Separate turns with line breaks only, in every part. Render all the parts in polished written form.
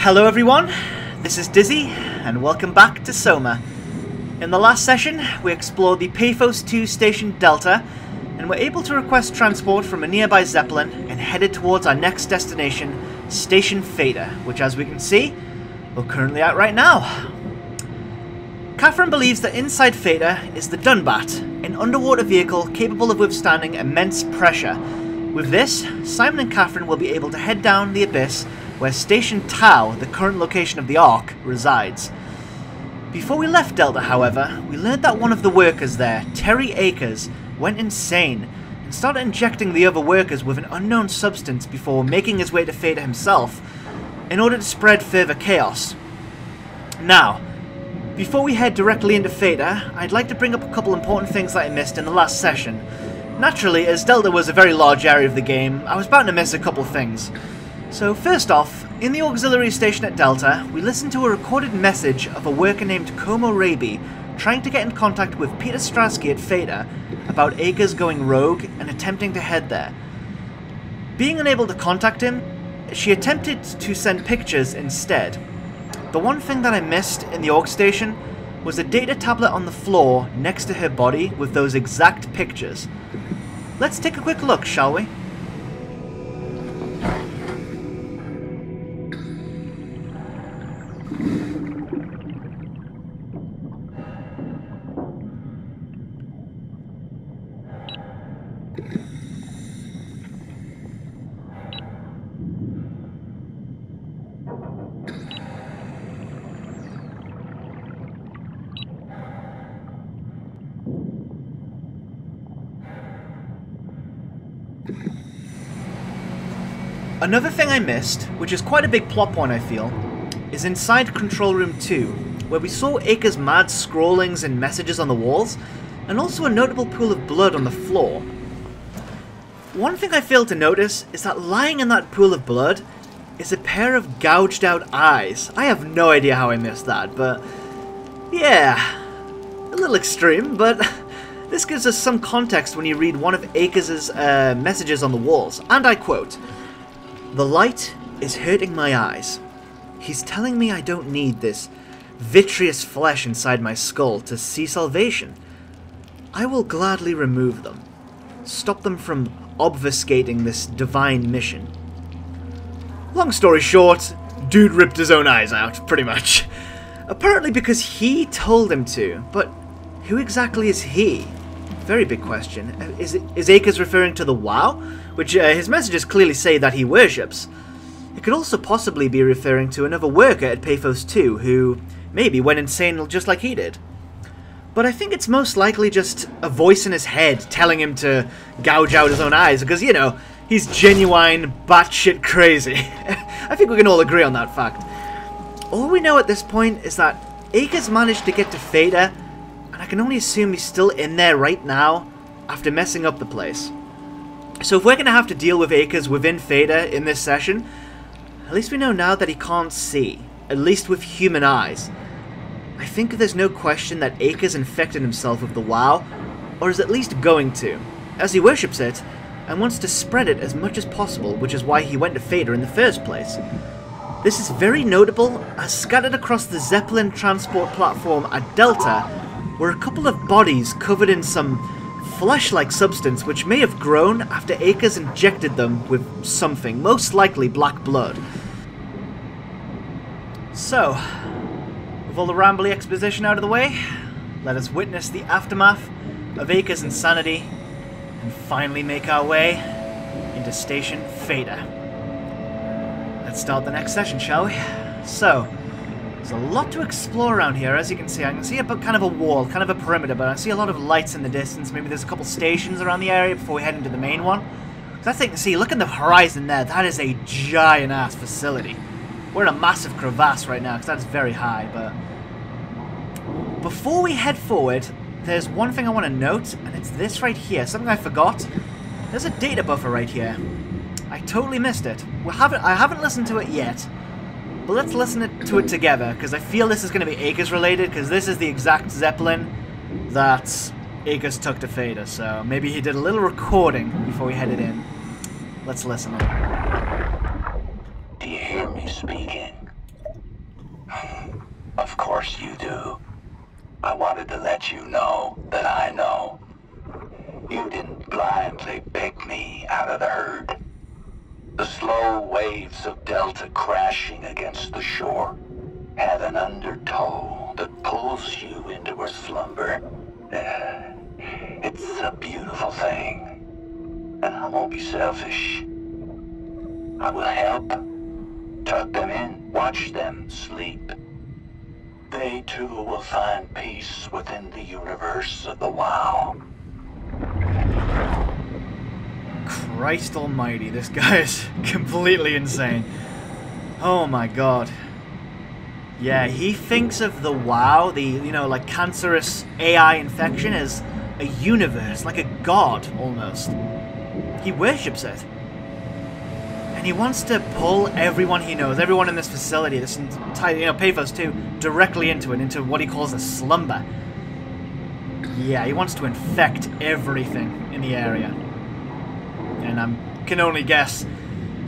Hello everyone, this is Dizzy, and welcome back to Soma. In the last session, we explored the Paphos 2 Station Delta, and were able to request transport from a nearby Zeppelin and headed towards our next destination, Station Theta, which as we can see, we're currently at right now. Catherine believes that inside Theta is the Dunbat, an underwater vehicle capable of withstanding immense pressure. With this, Simon and Catherine will be able to head down the abyss where Station Tau, the current location of the Ark, resides. Before we left Delta, however, we learned that one of the workers there, Terry Akers, went insane and started injecting the other workers with an unknown substance before making his way to Theta himself in order to spread further chaos. Now, before we head directly into Theta, I'd like to bring up a couple important things that I missed in the last session. Naturally, as Delta was a very large area of the game, I was bound to miss a couple things. So first off, in the auxiliary station at Delta, we listened to a recorded message of a worker named Como Raby trying to get in contact with Peter Strasky at Theta about Akers going rogue and attempting to head there. Being unable to contact him, she attempted to send pictures instead. The one thing that I missed in the AUG station was a data tablet on the floor next to her body with those exact pictures. Let's take a quick look, shall we? Another thing I missed, which is quite a big plot point I feel, is inside Control Room 2, where we saw Akers' mad scrawlings and messages on the walls, and also a notable pool of blood on the floor. One thing I failed to notice is that lying in that pool of blood is a pair of gouged out eyes. I have no idea how I missed that, but yeah, a little extreme, but this gives us some context when you read one of Akers' messages on the walls, and I quote, "The light is hurting my eyes. He's telling me I don't need this vitreous flesh inside my skull to see salvation. I will gladly remove them. Stop them from obfuscating this divine mission." Long story short, dude ripped his own eyes out, pretty much. Apparently because he told him to, but who exactly is he? Very big question. Is Akers referring to the WoW? Which his messages clearly say that he worships. It could also possibly be referring to another worker at Paphos 2 who maybe went insane just like he did. But I think it's most likely just a voice in his head telling him to gouge out his own eyes because, you know, he's genuine batshit crazy. I think we can all agree on that fact. All we know at this point is that Akers managed to get to Theta, and I can only assume he's still in there right now after messing up the place. So if we're going to have to deal with Akers within Theta in this session, at least we know now that he can't see, at least with human eyes. I think there's no question that Akers infected himself with the WoW, or is at least going to, as he worships it and wants to spread it as much as possible, which is why he went to Theta in the first place. This is very notable as scattered across the Zeppelin transport platform at Delta were a couple of bodies covered in some flesh-like substance which may have grown after Akers injected them with something, most likely black blood. So, with all the rambly exposition out of the way, let us witness the aftermath of Akers' insanity and finally make our way into Station Theta. Let's start the next session, shall we? So, there's a lot to explore around here, as you can see. I can see kind of a wall, kind of a perimeter, but I see a lot of lights in the distance. Maybe there's a couple stations around the area before we head into the main one. I think, see, look at the horizon there. That is a giant-ass facility. We're in a massive crevasse right now, because that's very high, but before we head forward, there's one thing I want to note, and it's this right here. Something I forgot. There's a data buffer right here. I totally missed it. I haven't listened to it yet. But let's listen to it together, because I feel this is going to be Akers related, because this is the exact Zeppelin that Akers took to Theta, so maybe he did a little recording before we headed in. Let's listen.
Do you hear me speaking? Of course you do. I wanted to let you know that I know. You didn't blindly pick me out of the herd. The slow waves of Delta crashing against the shore have an undertow that pulls you into her slumber. It's a beautiful thing. And I won't be selfish. I will help. Tuck them in, watch them sleep. They too will find peace within the universe of the WoW.
Christ almighty, this guy is completely insane. Oh my god. Yeah, he thinks of the WoW, the, you know, like cancerous AI infection, as a universe, like a god, almost. He worships it. And he wants to pull everyone he knows, everyone in this facility, this entire, you know, Paphos too, directly into it, into what he calls a slumber. Yeah, he wants to infect everything in the area. And I can only guess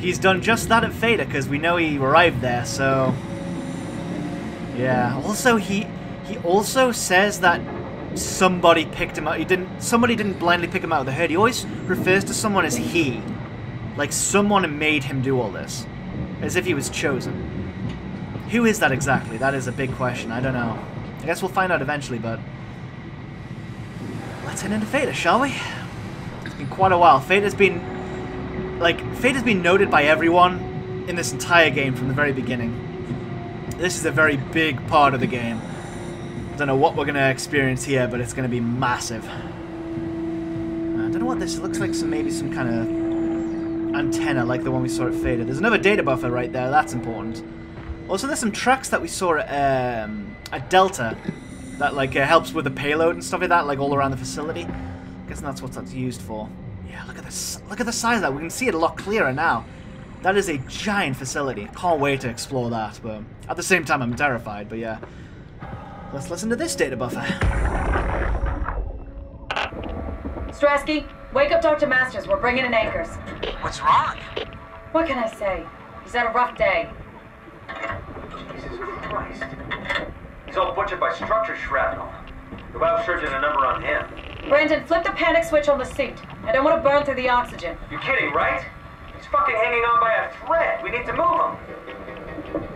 he's done just that at Theta, because we know he arrived there, so... Yeah, also he also says that somebody picked him out. Somebody didn't blindly pick him out of the herd. He always refers to someone as he. Like someone made him do all this. As if he was chosen. Who is that exactly? That is a big question. I don't know. I guess we'll find out eventually, but... Let's head into Theta, shall we? It's been quite a while. Theta's been noted by everyone in this entire game from the very beginning. This is a very big part of the game. I don't know what we're going to experience here, but it's going to be massive. I don't know what this looks like. Maybe some kind of antenna like the one we saw at Theta. There's another data buffer right there. That's important. Also, there's some tracks that we saw at Delta that like helps with the payload and stuff like that, like all around the facility. I guess that's what that's used for. Yeah, look at this. Look at the size of that. We can see it a lot clearer now. That is a giant facility. Can't wait to explore that, but at the same time I'm terrified, but yeah. Let's listen to this data buffer.
Strasky, wake up Dr. Masters. We're bringing in anchors.
What's wrong?
What can I say? He's had a rough day.
Jesus Christ. He's all butchered by structure shrapnel. The biosurgeon a number on him.
Brandon, flip the panic switch on the suit. I don't want to burn through the oxygen.
You're kidding, right? He's fucking hanging on by a thread. We need to move him.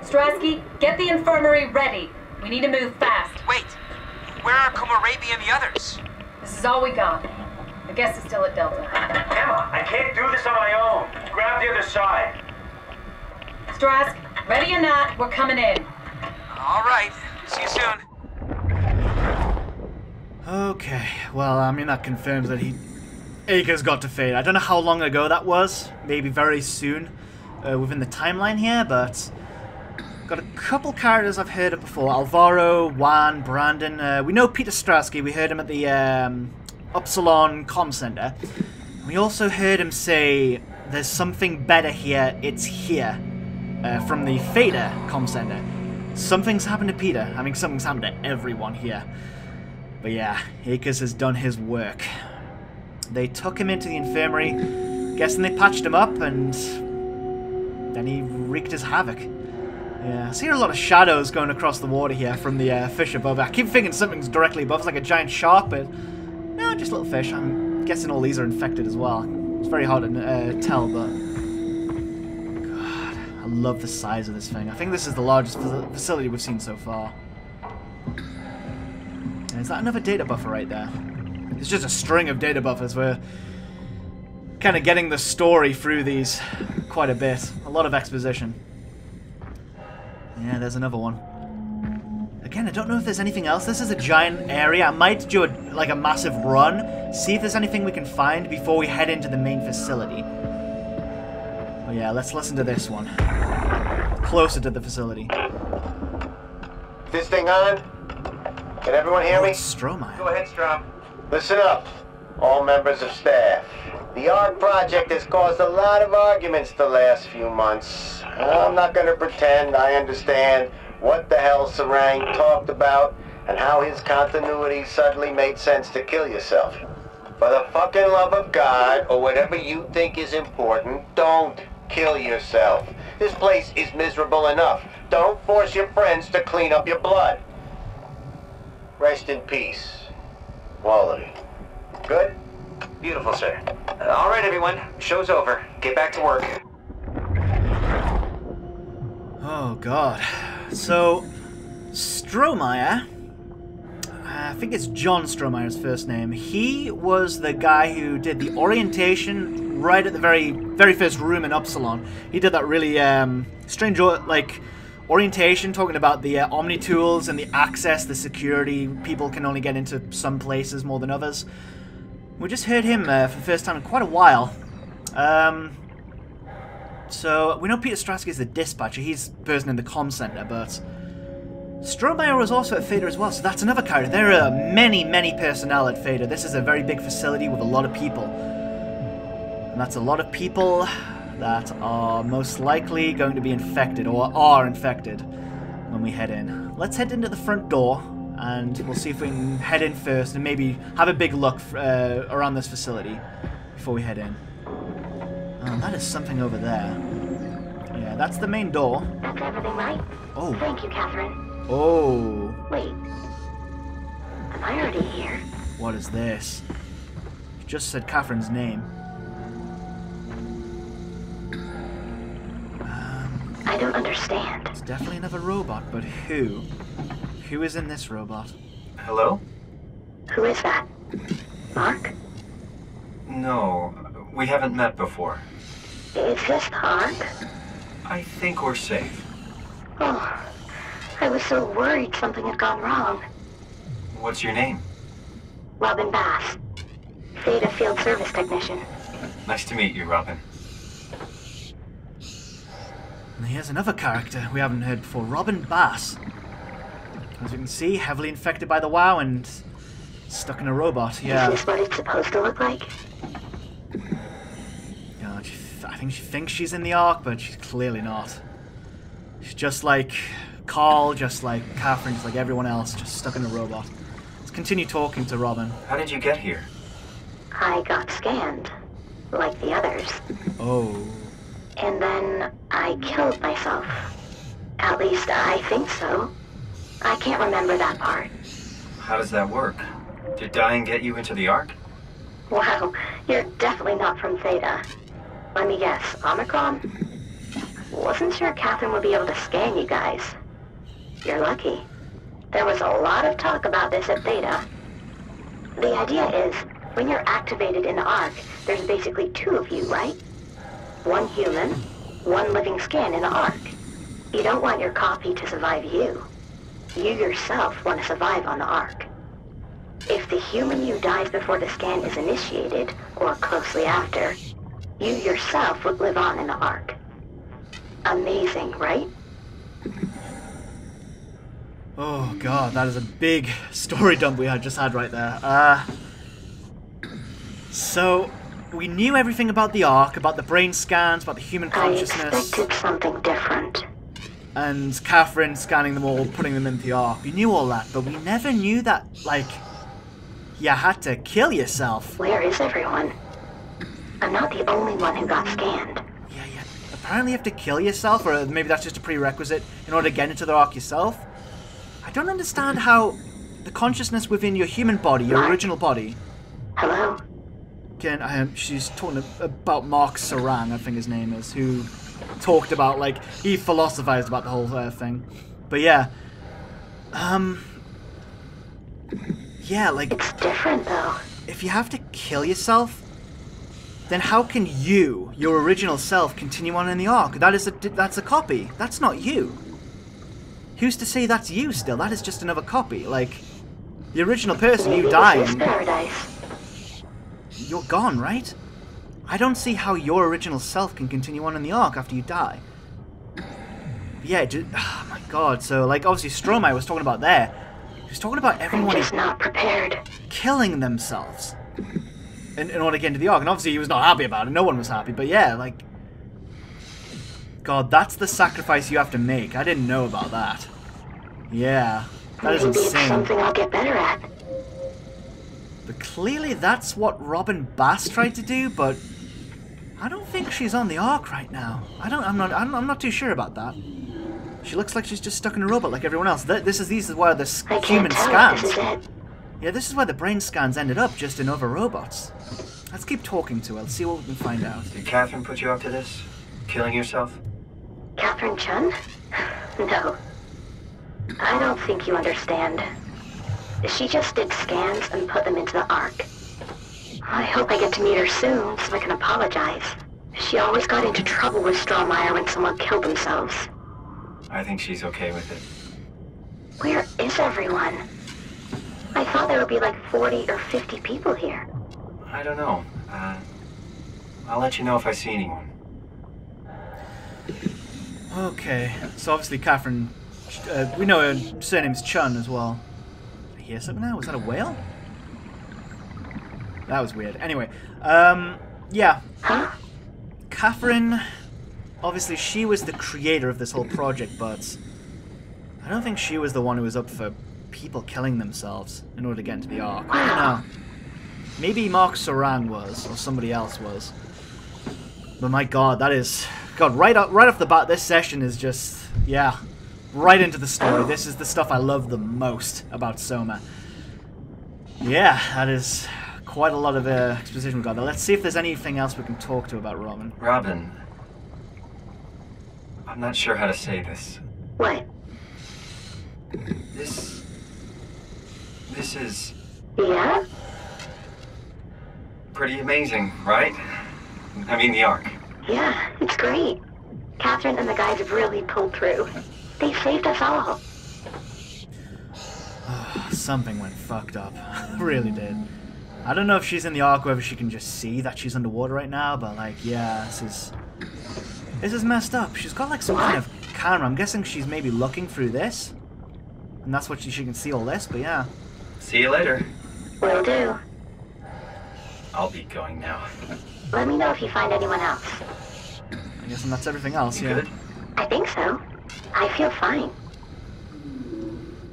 Strasky, get the infirmary ready. We need to move fast.
Wait. Where are Komorabi and the others?
This is all we got. The guest is still at Delta.
Emma, I can't do this on my own. Grab the other side.
Strask, ready or not, we're coming in.
All right. See you soon.
Okay, well, I mean, that confirms that Acres got to Theta. I don't know how long ago that was. Maybe very soon within the timeline here, but... Got a couple characters I've heard of before. Alvaro, Juan, Brandon. We know Peter Strasky. We heard him at the Upsilon Comm Center. We also heard him say, there's something better here, it's here. From the Theta Comm Center. Something's happened to Peter. I mean, something's happened to everyone here. But yeah, Akers has done his work. They took him into the infirmary, guessing they patched him up, and then he wreaked his havoc. Yeah, I see a lot of shadows going across the water here from the fish above. I keep thinking something's directly above. It's like a giant shark, but no, just little fish. I'm guessing all these are infected as well. It's very hard to tell, but... God, I love the size of this thing. I think this is the largest facility we've seen so far. And is that another data buffer right there? It's just a string of data buffers. We're kind of getting the story through these quite a bit. A lot of exposition. Yeah, there's another one. Again, I don't know if there's anything else. This is a giant area. I might do a massive run, see if there's anything we can find before we head into the main facility. Oh yeah, let's listen to this one. Closer to the facility.
This thing on? Can everyone hear me?
It's Stromae.
Go ahead, Strom. Listen up, all members of staff. The ARC project has caused a lot of arguments the last few months. I'm not going to pretend I understand what the hell Sarang talked about and how his continuity suddenly made sense to kill yourself. For the fucking love of God, or whatever you think is important, don't kill yourself. This place is miserable enough. Don't force your friends to clean up your blood. Rest in peace. Quality. Good?
Beautiful, sir. All right, everyone. Show's over. Get back to work.
Oh, God. So, Strohmeyer, I think it's John Strohmeyer's first name, he was the guy who did the orientation right at the very first room in Upsilon. He did that really strange, like, orientation, talking about the Omni tools and the access, the security. People can only get into some places more than others. We just heard him for the first time in quite a while. So, we know Peter Strasky is the dispatcher. He's the person in the comm center, but Strohmeyer was also at Theta as well, so that's another character. There are many, many personnel at Theta. This is a very big facility with a lot of people. And that's a lot of people that are most likely going to be infected, or are infected, when we head in. Let's head into the front door, and we'll see if we can head in first, and maybe have a big look around this facility before we head in. Oh, that is something over there. Yeah, that's the main door.
That's everything right?
Oh.
Thank you, Catherine.
Oh.
Wait. Am I already here?
What is this? You just said Catherine's name.
I don't understand.
It's definitely another robot, but who? Who is in this robot?
Hello?
Who is that? Mark?
No, we haven't met before.
Is this Mark?
I think we're safe.
Oh, I was so worried something had gone wrong.
What's your name?
Robin Bass. Theta Field Service Technician.
Nice to meet you, Robin.
And here's another character we haven't heard before, Robin Bass. As you can see, heavily infected by the WoW and stuck in a robot. Yeah.
Is this what it's supposed to look like?
God, I think she thinks she's in the Ark, but she's clearly not. She's just like Carl, just like Catherine, just like everyone else, just stuck in a robot. Let's continue talking to Robin.
How did you get here?
I got scanned, like the others.
Oh.
And then I killed myself. At least I think so. I can't remember that part.
How does that work? Did dying get you into the Ark?
Wow, you're definitely not from Theta. Let me guess, Omicron? Wasn't sure Catherine would be able to scan you guys. You're lucky. There was a lot of talk about this at Theta. The idea is, when you're activated in the Ark, there's basically two of you, right? One human, one living scan in the Ark. You don't want your copy to survive you. You yourself want to survive on the Ark. If the human you dies before the scan is initiated, or closely after, you yourself would live on in the Ark. Amazing, right?
Oh god, that is a big story dump we just had right there. So, we knew everything about the Ark, about the brain scans, about the human consciousness.
I expected something different.
And Catherine scanning them all, putting them into the Ark. We knew all that, but we never knew that, like, you had to kill yourself.
Where is everyone? I'm not the only one who got scanned.
Yeah. Apparently you have to kill yourself, or maybe that's just a prerequisite in order to get into the Ark yourself. I don't understand how the consciousness within your human body, your original body...
Hello?
Again, she's talking about Mark Sarang, I think his name is, who talked about, like, he philosophized about the whole thing. But yeah. Yeah, like...
It's different, though.
If you have to kill yourself, then how can you, your original self, continue on in the Ark? That's a copy. That's not you. Who's to say that's you still? That is just another copy. Like, the original person, you die
This is
and
paradise.
you're gone, right? I don't see how your original self can continue on in the Ark after you die. Yeah, oh my god. So, like, obviously Strohmeyer was talking about there. He was talking about everyone
I'm just not prepared.
killing themselves in order to get into the Ark. And obviously he was not happy about it. No one was happy. But yeah, like... God, that's the sacrifice you have to make. I didn't know about that. Yeah, that is
Maybe it's
insane.
something I'll get better at.
But clearly that's what Robin Bass tried to do, but I don't think she's on the Ark right now. I'm not too sure about that. She looks like she's just stuck in a robot like everyone else. These is where the human scans. Yeah, this is where the brain scans ended up, just in other robots. Let's keep talking to her. Let's see what we can find out.
Did Catherine put you up to this? Killing yourself?
Catherine Chun? No. I don't think you understand. She just did scans and put them into the Ark. I hope I get to meet her soon so I can apologize. She always got into trouble with Strohmeyer when someone killed themselves.
I think she's okay with it.
Where is everyone? I thought there would be like 40 or 50 people here.
I don't know. I'll let you know if I see anyone.
Okay, so obviously Catherine, we know her surname's Chun as well. Did I hear something now? Was that a whale? That was weird. Anyway, yeah.
Huh?
Catherine, obviously she was the creator of this whole project, but I don't think she was the one who was up for people killing themselves in order to get into the Ark. I don't know. Maybe Mark Sarang was, or somebody else was. But my god, that is... God, right off the bat, this session is just... Yeah, right into the story. This is the stuff I love the most about Soma. Yeah, that is quite a lot of exposition we got there. Let's see if there's anything else we can talk to about Robin.
Robin. I'm not sure how to say this.
What?
This is...
Yeah?
pretty amazing, right? I mean, the Ark.
Yeah, it's great. Catherine and the guys have really pulled through. They saved us all.
Something went fucked up. Really did. I don't know if she's in the Ark, whether she can just see that she's underwater right now, but like, yeah, this is messed up. She's got like some kind of camera. I'm guessing she's maybe looking through this, and that's what she can see all this. But yeah.
See you later.
Will do.
I'll be going now.
Let me know if you find anyone else.
I guess that's everything else.
You
Yeah.
good?
I think so. I feel fine.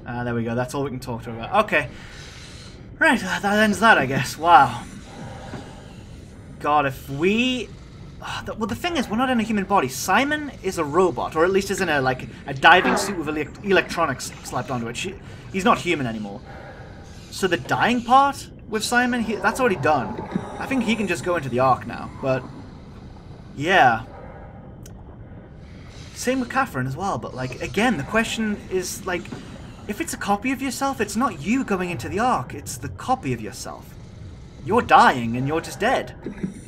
There we go. That's all we can talk to her about. Okay. Right, that ends that, I guess. Wow. God, if we... well, the thing is, we're not in a human body. Simon is a robot, or at least is in a diving suit with electronics slapped onto it. He's not human anymore. So the dying part with Simon, that's already done. I think he can just go into the Ark now, but... Yeah. Same with Catherine as well, but, like, again, the question is, like... If it's a copy of yourself, it's not you going into the Ark, it's the copy of yourself. You're dying and you're just dead.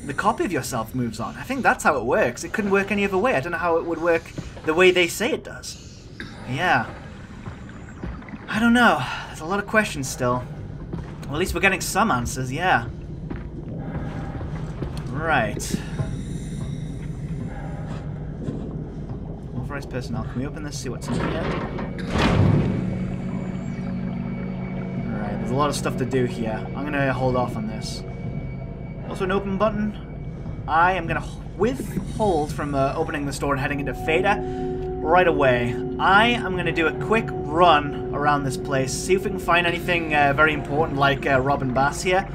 The copy of yourself moves on. I think that's how it works. It couldn't work any other way. I don't know how it would work the way they say it does. Yeah. I don't know. There's a lot of questions still. Well, at least we're getting some answers, yeah. Right. Authorized personnel. Can we open this, see what's in here? There's a lot of stuff to do here. I'm going to hold off on this. Also an open button. I am going to withhold from opening the store and heading into Theta right away. I am going to do a quick run around this place, see if we can find anything very important like Robin Bass here.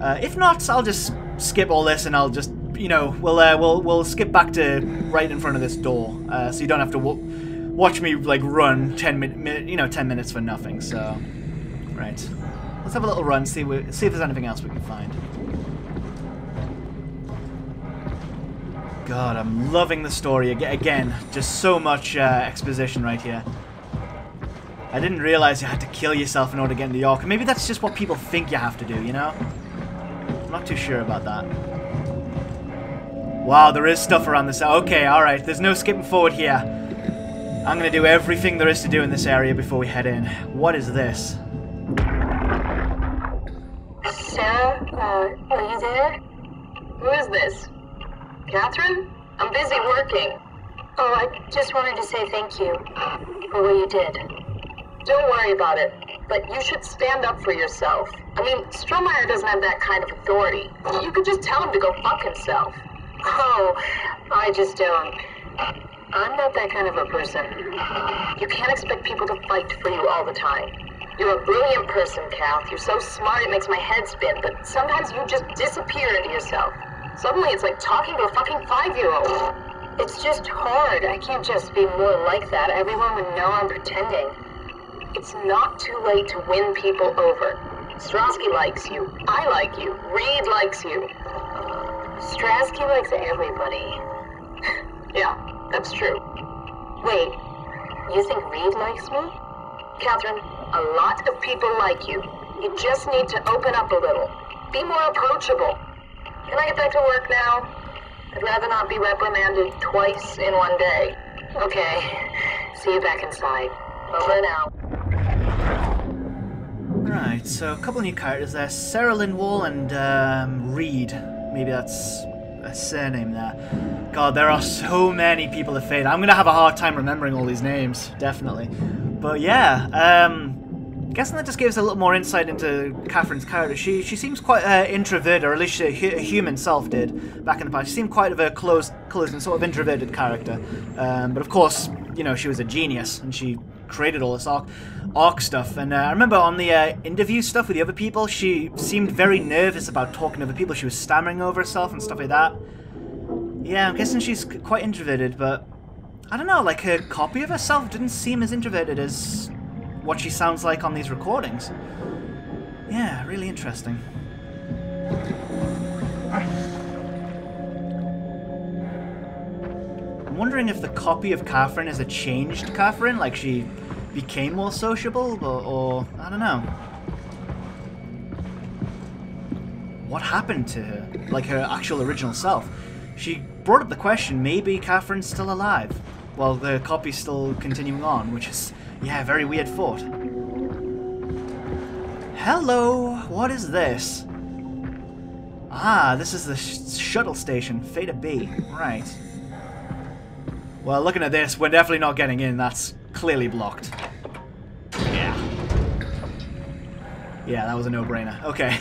If not, I'll just skip all this and I'll just, you know, we'll skip back to right in front of this door, so you don't have to watch me like run 10 minutes for nothing. So. Right. Let's have a little run, see if there's anything else we can find. God, I'm loving the story. Again, just so much exposition right here. I didn't realize you had to kill yourself in order to get into the Ark. Maybe that's just what people think you have to do, you know? I'm not too sure about that. Wow, there is stuff around this. Okay, alright, there's no skipping forward here. I'm gonna do everything there is to do in this area before we head in. What is this?
Sarah, are you there? Who is this? Catherine? I'm busy working. Oh, I just wanted to say thank you for what you did. Don't worry about it, but you should stand up for yourself. I mean, Strohmeyer doesn't have that kind of authority. You could just tell him to go fuck himself. Oh, I just don't. I'm not that kind of a person. You can't expect people to fight for you all the time. You're a brilliant person, Kath. You're so smart it makes my head spin, but sometimes you just disappear into yourself. Suddenly it's like talking to a fucking 5-year-old. It's just hard. I can't just be more like that. Everyone would know I'm pretending. It's not too late to win people over. Strasky likes you. I like you. Reed likes you. Strasky likes everybody. Yeah, that's true. Wait, you think Reed likes me? Catherine, a lot of people like you. You just need to open up a little. Be more approachable. Can I get back to work now? I'd rather not be reprimanded twice in one day. Okay, see you back inside. Over and out.
Right, so a couple of new characters there. Sarah Lindwall and Reed. Maybe that's a surname there. God, there are so many people of Fate. I'm going to have a hard time remembering all these names, definitely. But yeah, guessing that just gives a little more insight into Catherine's character. She seems quite introverted, or at least a human self did back in the past. She seemed quite of a closed and sort of introverted character. But of course, you know, she was a genius, and she created all this arc stuff. And I remember on the interview stuff with the other people, she seemed very nervous about talking to other people. She was stammering over herself and stuff like that. Yeah, I'm guessing she's quite introverted, but I don't know, like her copy of herself didn't seem as introverted as what she sounds like on these recordings. Yeah, really interesting. I'm wondering if the copy of Catherine is a changed Catherine, like she became more sociable, or I don't know. What happened to her? Like her actual original self? She brought up the question, maybe Catherine's still alive, while the copy's still continuing on, which is, yeah, very weird thought. Hello, what is this? Ah, this is the shuttle station, Theta B, right. Well, looking at this, we're definitely not getting in, that's clearly blocked. Yeah. Yeah, that was a no-brainer. Okay.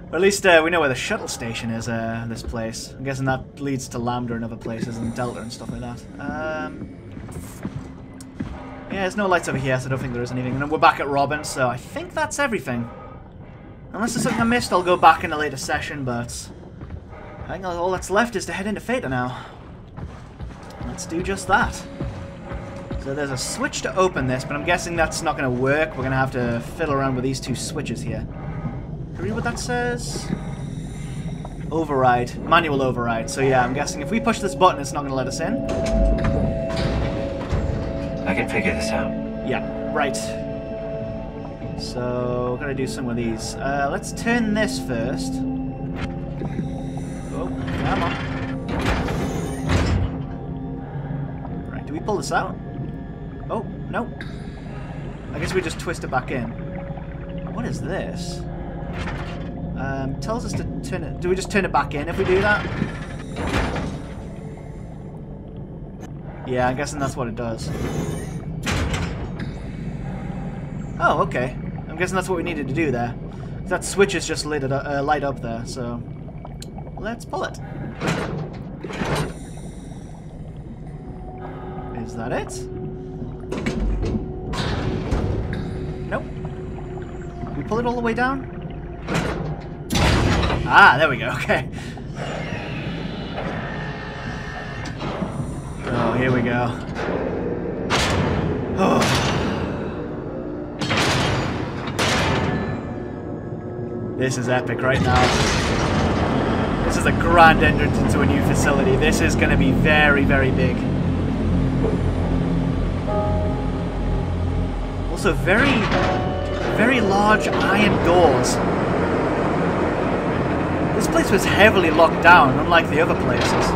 Well, at least we know where the shuttle station is, this place. I'm guessing that leads to Lambda and other places, and Delta and stuff like that. Yeah, there's no lights over here, so I don't think there is anything. And we're back at Robin, so I think that's everything. Unless there's something I missed, I'll go back in a later session, but I think all that's left is to head into Theta now. Let's do just that. So there's a switch to open this, but I'm guessing that's not going to work. We're going to have to fiddle around with these two switches here. Read what that says? Override. Manual override. So yeah, I'm guessing if we push this button, it's not going to let us in.
I can figure this out.
Yeah, right. So, we're going to do some of these. Let's turn this first. Oh, come on. Right, do we pull this out? Oh, no. I guess we just twist it back in. What is this? Tells us to turn it... Do we just turn it back in if we do that? Yeah, I'm guessing that's what it does. Oh, okay. I'm guessing that's what we needed to do there. That switch is just light up there, so... Let's pull it. Is that it? Nope. We pull it all the way down? Ah, there we go, okay. Oh, here we go. Oh. This is epic right now. This is a grand entrance into a new facility. This is going to be very, very big. Also, very, very large iron doors. This place was heavily locked down, unlike the other places.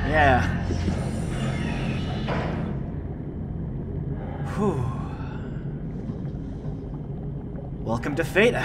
Yeah. Whew. Welcome to Theta.